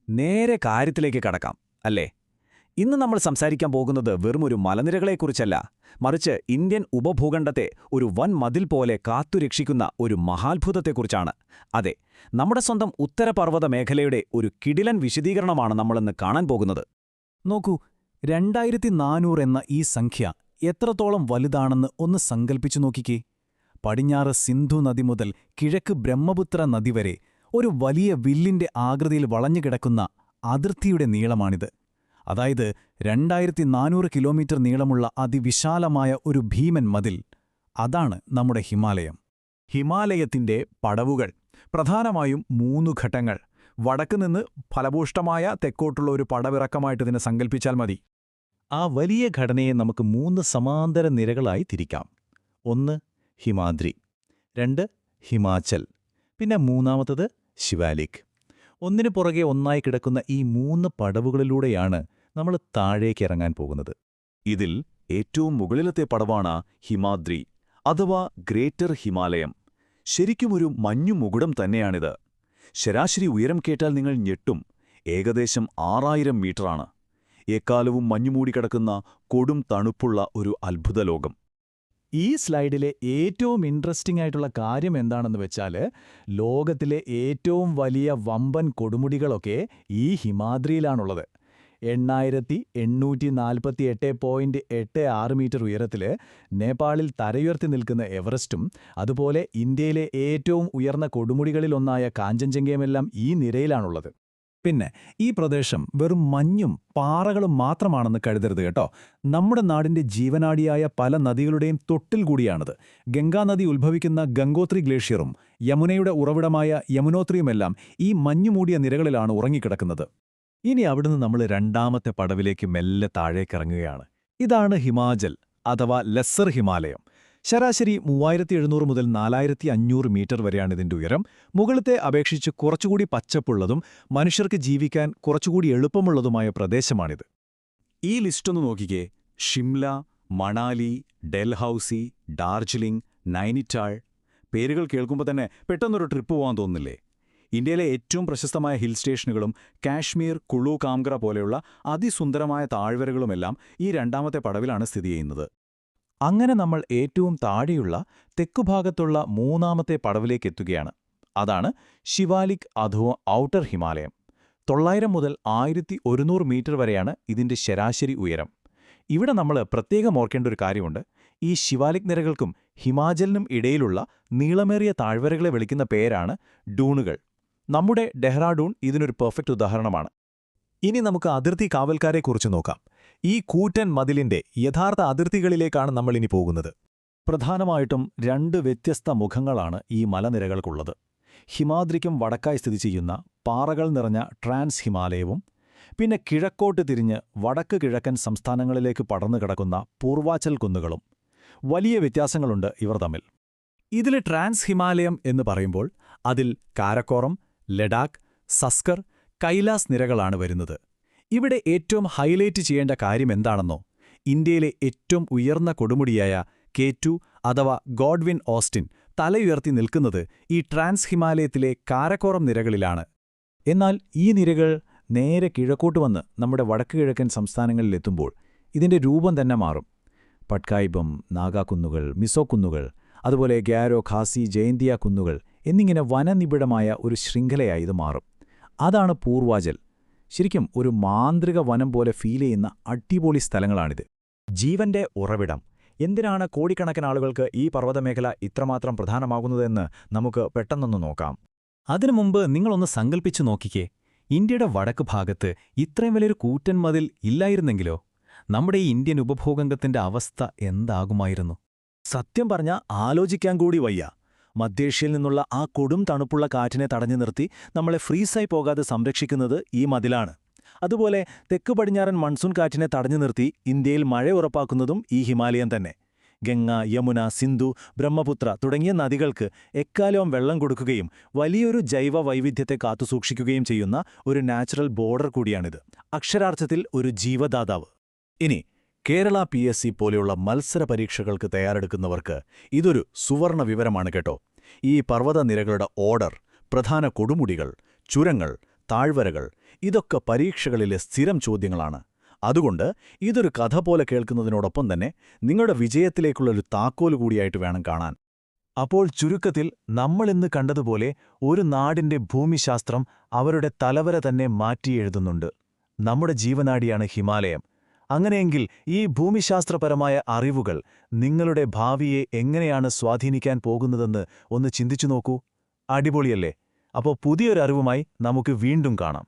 നേരെ കാര്യത്തിലേക്ക് കടക്കാം അല്ലേ? ഇന്ന് നമ്മൾ സംസാരിക്കാൻ പോകുന്നത് വെറുമൊരു മലനിരകളെക്കുറിച്ചല്ല, മറിച്ച് ഇന്ത്യൻ ഉപഭൂഖണ്ഡത്തെ ഒരു വൻ മതിൽ പോലെ കാത്തുരക്ഷിക്കുന്ന ഒരു മഹാത്ഭുതത്തെക്കുറിച്ചാണ്. അതെ, നമ്മുടെ സ്വന്തം ഉത്തരപർവ്വത മേഖലയുടെ ഒരു കിടിലൻ വിശദീകരണമാണ് നമ്മളിന്ന് കാണാൻ പോകുന്നത്. നോക്കൂ, 2400 എന്ന ഈ സംഖ്യ എത്രത്തോളം വലുതാണെന്ന് ഒന്ന് സങ്കൽപ്പിച്ചു നോക്കിക്കേ. പടിഞ്ഞാറ് സിന്ധു നദി മുതൽ കിഴക്ക് ബ്രഹ്മപുത്ര നദി വരെ ഒരു വലിയ വില്ലിന്റെ ആകൃതിയിൽ വളഞ്ഞുകിടക്കുന്ന അതിർത്തിയുടെ നീളമാണിത്. അതായത് 2400 കിലോമീറ്റർ നീളമുള്ള അതിവിശാലമായ ഒരു ഭീമൻ മതിൽ. അതാണ് നമ്മുടെ ഹിമാലയം. ഹിമാലയത്തിന്റെ പടവുകൾ പ്രധാനമായും 3 ഘട്ടങ്ങൾ. വടക്കുനിന്ന് ഫലഭൂഷ്ടമായ തെക്കോട്ടുള്ള ഒരു പടവിറക്കമായിട്ട് ഇതിനെ സങ്കല്പിച്ചാൽ മതി. ആ വലിയ ഘടനയെ നമുക്ക് 3 സമാന്തര നിരകളായി തിരിക്കാം. 1 ഹിമാദ്രി, 2 ഹിമാചൽ, പിന്നെ മൂന്നാമത്തത് ശിവാലിക്. ഒന്നിനു പുറകെ ഒന്നായി കിടക്കുന്ന ഈ 3 പടവുകളിലൂടെയാണ് നമ്മൾ താഴേക്കിറങ്ങാൻ പോകുന്നത്. ഇതിൽ ഏറ്റവും മുകളിലത്തെ പടവാണ് ഹിമാദ്രി അഥവാ ഗ്രേറ്റർ ഹിമാലയം. ശരിക്കുമൊരു മഞ്ഞുമുകുടം തന്നെയാണിത്. ശരാശരി ഉയരം കേട്ടാൽ നിങ്ങൾ ഞെട്ടും. ഏകദേശം 6000 മീറ്ററാണ്. എക്കാലവും മഞ്ഞുമൂടിക്കിടക്കുന്ന കൊടും തണുപ്പുള്ള ഒരു അത്ഭുത ലോകം. ഈ സ്ലൈഡിലെ ഏറ്റവും ഇൻട്രസ്റ്റിംഗ് ആയിട്ടുള്ള കാര്യം എന്താണെന്ന് വെച്ചാൽ, ലോകത്തിലെ ഏറ്റവും വലിയ വമ്പൻ കൊടുമുടികളൊക്കെ ഈ ഹിമാദ്രിയിലാണുള്ളത്. 8848.86 മീറ്റർ ഉയരത്തിൽ നേപ്പാളിൽ തലയുയർത്തി നിൽക്കുന്ന എവറസ്റ്റും, അതുപോലെ ഇന്ത്യയിലെ ഏറ്റവും ഉയർന്ന കൊടുമുടികളിലൊന്നായ കാഞ്ചൻജംഗയുമെല്ലാം ഈ നിരയിലാണുള്ളത്. പിന്നെ ഈ പ്രദേശം വെറും മഞ്ഞും പാറകളും മാത്രമാണെന്ന് കരുതരുത് കേട്ടോ. നമ്മുടെ നാടിന്റെ ജീവനാഡിയായ പല നദികളുടെയും തൊട്ടിൽ കൂടിയാണിത്. ഗംഗാനദി ഉത്ഭവിക്കുന്ന ഗംഗോത്രി ഗ്ലേഷ്യറും യമുനയുടെ ഉറവിടമായ യമുനോത്രിയുമെല്ലാം ഈ മഞ്ഞുമൂടിയ നിരകളിലാണ് ഉറങ്ങിക്കിടക്കുന്നത്. ഇനി അവിടുന്ന് നമ്മൾ രണ്ടാമത്തെ പടവിലേക്ക് മെല്ലെ താഴേക്കിറങ്ങുകയാണ്. ഇതാണ് ഹിമാചൽ അഥവാ ലെസ്സർ ഹിമാലയം. ശരാശരി 3700 മുതൽ 4500 മീറ്റർ വരെയാണ് ഇതിന്റെ ഉയരം. മുകളിലത്തെ അപേക്ഷിച്ച് കുറച്ചുകൂടി പച്ചപ്പുള്ളതും മനുഷ്യർക്ക് ജീവിക്കാൻ കുറച്ചുകൂടി എളുപ്പമുള്ളതുമായ പ്രദേശമാണിത്. ഈ ലിസ്റ്റൊന്ന് നോക്കിക്കേ. ഷിംല, മണാലി, ഡൽഹൌസി, ഡാർജിലിംഗ്, നൈനിറ്റാൾ. പേരുകൾ കേൾക്കുമ്പോൾ തന്നെ പെട്ടെന്നൊരു ട്രിപ്പ് പോകാൻ തോന്നുന്നില്ലേ? ഇന്ത്യയിലെ ഏറ്റവും പ്രശസ്തമായ ഹിൽ സ്റ്റേഷനുകളും കാശ്മീർ, കുളു, കാംഗ്ര പോലെയുള്ള അതിസുന്ദരമായ താഴ്വരകളുമെല്ലാം ഈ രണ്ടാമത്തെ പടവിലാണ് സ്ഥിതി ചെയ്യുന്നത്. അങ്ങനെ നമ്മൾ ഏറ്റവും താഴെയുള്ള തെക്കുഭാഗത്തുള്ള മൂന്നാമത്തെ പടവിലേക്കെത്തുകയാണ്. അതാണ് ശിവാലിക് അഥവാ ഔട്ടർ ഹിമാലയം. 900 മുതൽ 1100 മീറ്റർ വരെയാണ് ഇതിന്റെ ശരാശരി ഉയരം. ഇവിടെ നമ്മൾ പ്രത്യേകം ഓർക്കേണ്ട ഒരു കാര്യമുണ്ട്. ഈ ശിവാലിക് നിരകൾക്കും ഹിമാചലിനും ഇടയിലുള്ള നീളമേറിയ താഴ്വരകളെ വിളിക്കുന്ന പേരാണ് ഡൂണുകൾ. നമ്മുടെ ഡെഹ്റാഡൂൺ ഇതിനൊരു പെർഫെക്റ്റ് ഉദാഹരണമാണ്. ഇനി നമുക്ക് അതിർത്തി കാവൽക്കാരെക്കുറിച്ച് നോക്കാം. ഈ കൂറ്റൻ മതിലിന്റെ യഥാർത്ഥ അതിർത്തികളിലേക്കാണ് നമ്മളിനി പോകുന്നത്. പ്രധാനമായിട്ടും 2 വ്യത്യസ്ത മുഖങ്ങളാണ് ഈ മലനിരകൾക്കുള്ളത്. ഹിമാദ്രിക്കും വടക്കായി സ്ഥിതി ചെയ്യുന്ന പാറകൾ നിറഞ്ഞ ട്രാൻസ് ഹിമാലയവും, പിന്നെ കിഴക്കോട്ട് തിരിഞ്ഞ് വടക്ക് കിഴക്കൻ സംസ്ഥാനങ്ങളിലേക്ക് പടർന്നു കിടക്കുന്ന പൂർവാചൽ കുന്നുകളും. വലിയ വ്യത്യാസങ്ങളുണ്ട് ഇവർ തമ്മിൽ. ഇതിലെ ട്രാൻസ് ഹിമാലയം എന്ന് പറയുമ്പോൾ അതിൽ കാരക്കോറം, ലഡാക്ക്, സസ്കർ, കൈലാസ് നിരകളാണ് വരുന്നത്. ഇവിടെ ഏറ്റവും ഹൈലൈറ്റ് ചെയ്യേണ്ട കാര്യമെന്താണെന്നോ, ഇന്ത്യയിലെ ഏറ്റവും ഉയർന്ന കൊടുമുടിയായ K2 അഥവാ ഗോഡ്വിൻ ഓസ്റ്റിൻ തലയുയർത്തി നിൽക്കുന്നത് ഈ ട്രാൻസ് ഹിമാലയത്തിലെ കാരക്കോറം നിരകളിലാണ്. എന്നാൽ ഈ നിരകൾ നേരെ കിഴക്കോട്ട് വന്ന് നമ്മുടെ വടക്ക് കിഴക്കൻ സംസ്ഥാനങ്ങളിലെത്തുമ്പോൾ ഇതിന്റെ രൂപം തന്നെ മാറും. പട്കായിബം, നാഗാകുന്നുകൾ, മിസോ കുന്നുകൾ, അതുപോലെ ഗ്യാരോ, ഖാസി, ജയന്തിയ കുന്നുകൾ എന്നിങ്ങനെ വനനിബിഡമായ ഒരു ശൃംഖലയായി ഇത് മാറും. അതാണ് പൂർവാചൽ. ശരിക്കും ഒരു മാന്ത്രിക വനം പോലെ ഫീൽ ചെയ്യുന്ന അടിപൊളി സ്ഥലങ്ങളാണിത്. ജീവന്റെ ഉറവിടം. എന്തിനാണ് കോടിക്കണക്കിന് ആളുകൾക്ക് ഈ പർവ്വതമേഖല ഇത്രമാത്രം പ്രധാനമാകുന്നതെന്ന് നമുക്ക് പെട്ടെന്നൊന്ന് നോക്കാം. അതിനു മുമ്പ് നിങ്ങളൊന്ന് സങ്കൽപ്പിച്ചു നോക്കിക്കേ. ഇന്ത്യയുടെ വടക്ക് ഭാഗത്ത് ഇത്രയും വലിയൊരു കൂറ്റൻ മതിൽ ഇല്ലായിരുന്നെങ്കിലോ? നമ്മുടെ ഈ ഇന്ത്യൻ ഉപഭൂഖണ്ഡത്തിന്റെ അവസ്ഥ എന്താകുമായിരുന്നു? സത്യം പറഞ്ഞാൽ ആലോചിക്കാൻ കൂടി വയ്യ. മധ്യേഷ്യയിൽ നിന്നുള്ള ആ കൊടും തണുപ്പുള്ള കാറ്റിനെ തടഞ്ഞു നിർത്തി നമ്മളെ ഫ്രീസായി പോകാതെ സംരക്ഷിക്കുന്നത് ഈ മതിലാണ്. അതുപോലെ തെക്ക് പടിഞ്ഞാറൻ മൺസൂൺ കാറ്റിനെ തടഞ്ഞു നിർത്തി ഇന്ത്യയിൽ മഴ ഉറപ്പാക്കുന്നതും ഈ ഹിമാലയം തന്നെ. ഗംഗ, യമുന, സിന്ധു, ബ്രഹ്മപുത്ര തുടങ്ങിയ നദികൾക്ക് എക്കാലവും വെള്ളം കൊടുക്കുകയും വലിയൊരു ജൈവ വൈവിധ്യത്തെ കാത്തുസൂക്ഷിക്കുകയും ചെയ്യുന്ന ഒരു നാച്ചുറൽ ബോർഡർ കൂടിയാണിത്. അക്ഷരാർത്ഥത്തിൽ ഒരു ജീവദാതാവ്. ഇനി കേരള PSC പോലെയുള്ള മത്സര പരീക്ഷകൾക്ക് തയ്യാറെടുക്കുന്നവർക്ക് ഇതൊരു സുവർണ വിവരമാണ് കേട്ടോ. ഈ പർവ്വതനിരകളുടെ ഓർഡർ, പ്രധാന കൊടുമുടികൾ, ചുരങ്ങൾ, താഴ്വരകൾ, ഇതൊക്കെ പരീക്ഷകളിലെ സ്ഥിരം ചോദ്യങ്ങളാണ്. അതുകൊണ്ട് ഇതൊരു കഥ പോലെ കേൾക്കുന്നതിനോടൊപ്പം തന്നെ നിങ്ങളുടെ വിജയത്തിലേക്കുള്ളൊരു താക്കോല് കൂടിയായിട്ട് വേണം കാണാൻ. അപ്പോൾ ചുരുക്കത്തിൽ നമ്മളിന്ന് കണ്ടതുപോലെ ഒരു നാടിന്റെ ഭൂമിശാസ്ത്രം അവരുടെ തലവര തന്നെ മാറ്റിയെഴുതുന്നുണ്ട്. നമ്മുടെ ജീവനാഡിയാണ് ഹിമാലയം. അങ്ങനെയെങ്കിൽ ഈ ഭൂമിശാസ്ത്രപരമായ അറിവുകൾ നിങ്ങളുടെ ഭാവിയെ എങ്ങനെയാണ് സ്വാധീനിക്കാൻ പോകുന്നതെന്ന് ഒന്ന് ചിന്തിച്ചു നോക്കൂ. അടിപൊളിയല്ലേ? അപ്പോൾ പുതിയൊരറിവുമായി നമുക്ക് വീണ്ടും കാണാം.